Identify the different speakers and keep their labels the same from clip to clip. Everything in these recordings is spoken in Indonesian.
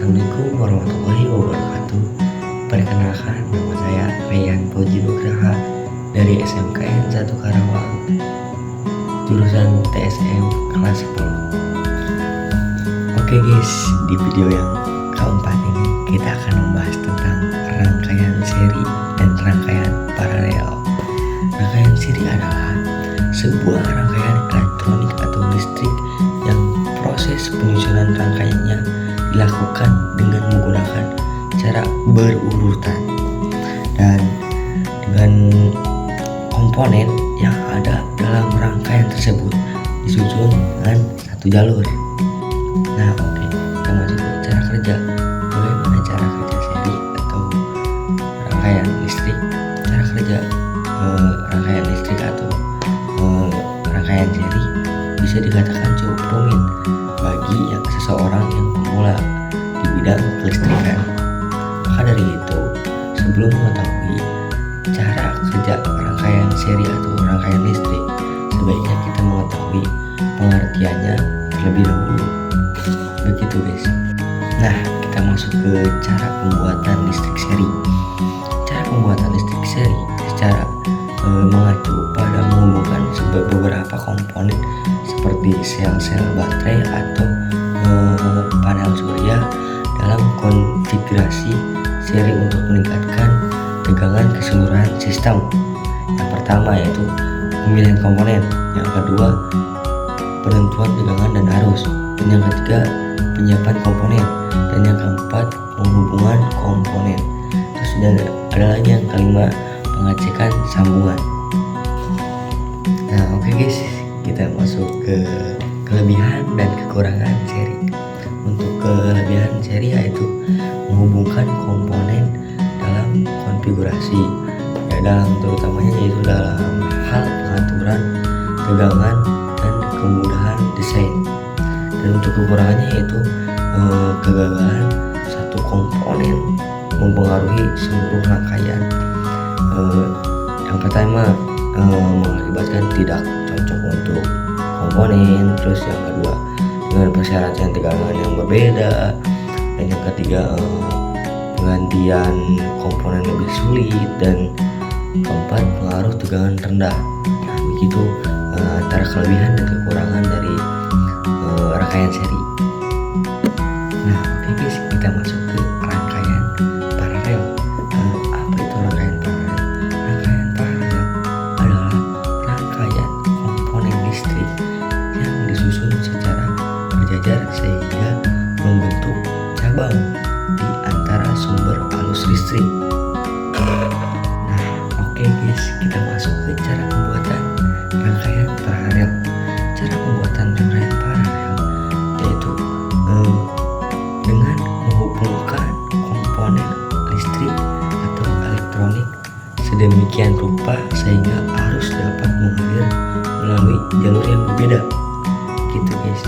Speaker 1: Assalamualaikum warahmatullahi wabarakatuh. Perkenalkan, nama saya Ryan Fauzi Nugraha dari SMKN 1 Karawang, jurusan TSM kelas 10. Oke guys, di video yang keempat ini kita akan membahas tentang rangkaian seri dan rangkaian paralel. Rangkaian seri adalah sebuah rangkaian elektronik atau listrik yang proses penyusunan rangkaiannya dilakukan dengan menggunakan cara berurutan dan dengan komponen yang ada dalam rangkaian tersebut disusun dengan satu jalur. Nah oke, kita masuk ke cara kerja. Bagaimana cara kerja seri atau rangkaian listrik? Cara kerja rangkaian listrik atau rangkaian seri bisa dikatakan cukup rumit bagi seseorang yang pemula di bidang kelistrikan. Maka dari itu, sebelum mengetahui cara kerja rangkaian seri atau rangkaian listrik, sebaiknya kita mengetahui pengertiannya terlebih dahulu. Begitu guys. Nah, kita masuk ke cara pembuatan listrik seri. Cara pembuatan listrik seri secara mengacu pada menghubungkan beberapa komponen seperti sel-sel baterai atau panel surya dalam konfigurasi seri untuk meningkatkan tegangan keseluruhan sistem. Yang pertama yaitu pemilihan komponen, yang kedua penentuan tegangan dan arus, dan yang ketiga penyiapan komponen, dan yang keempat penghubungan komponen. Terus ada lagi yang kelima, pengecekan sambungan. Nah oke guys, kita masuk ke kelebihan dan kekurangan seri. Untuk kelebihan seri yaitu menghubungkan komponen dalam konfigurasi, ya dalam terutamanya yaitu dalam hal pengaturan tegangan dan kemudahan desain. Dan untuk kekurangannya yaitu kegagalan satu komponen mempengaruhi seluruh rangkaian. Yang pertama mengakibatkan tidak cocok untuk komponen, terus yang kedua dengan persyaratan tegangan yang berbeda, dan yang ketiga penggantian komponen lebih sulit, dan keempat pengaruh tegangan rendah. Nah begitu antara kelebihan dan kekurangan dari rangkaian seri. Nah oke guys, kita masuk ke rangkaian paralel. Apa itu rangkaian paralel? Rangkaian paralel adalah rangkaian komponen listrik yang disusun secara berjajar sehingga membentuk cabang di antara sumber arus listrik. Nah oke guys, kita masuk ke cara pembuatan rangkaian paralel. Cara pembuatan rangkaian paralel yaitu dengan menghubungkan komponen listrik atau elektronik sedemikian rupa sehingga arus dapat mengalir melalui jalur yang berbeda. Gitu guys.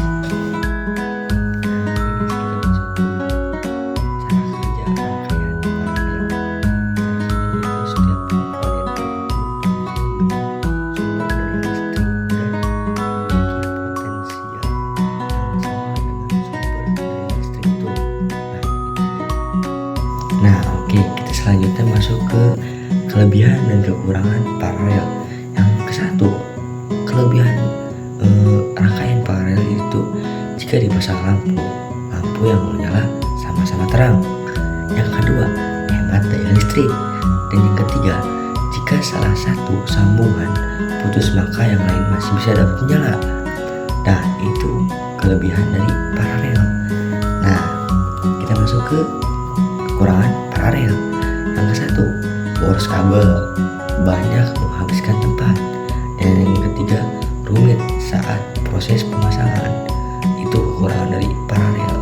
Speaker 1: Nah oke, kita selanjutnya masuk ke kelebihan dan kekurangan paralel. Yang ke-1, kelebihan rangkaian paralel itu jika dipasang lampu yang menyala sama-sama terang. Yang kedua, hemat daya listrik. Dan yang ketiga, jika salah satu sambungan putus maka yang lain masih bisa dapat menyala. Nah itu kelebihan dari paralel. Nah kita masuk ke kekurangan paralel. Yang ke-1, boros kabel, banyak menghabiskan tempat. Dan yang ketiga, rumit saat proses pemasangan. Itu kekurangan dari paralel.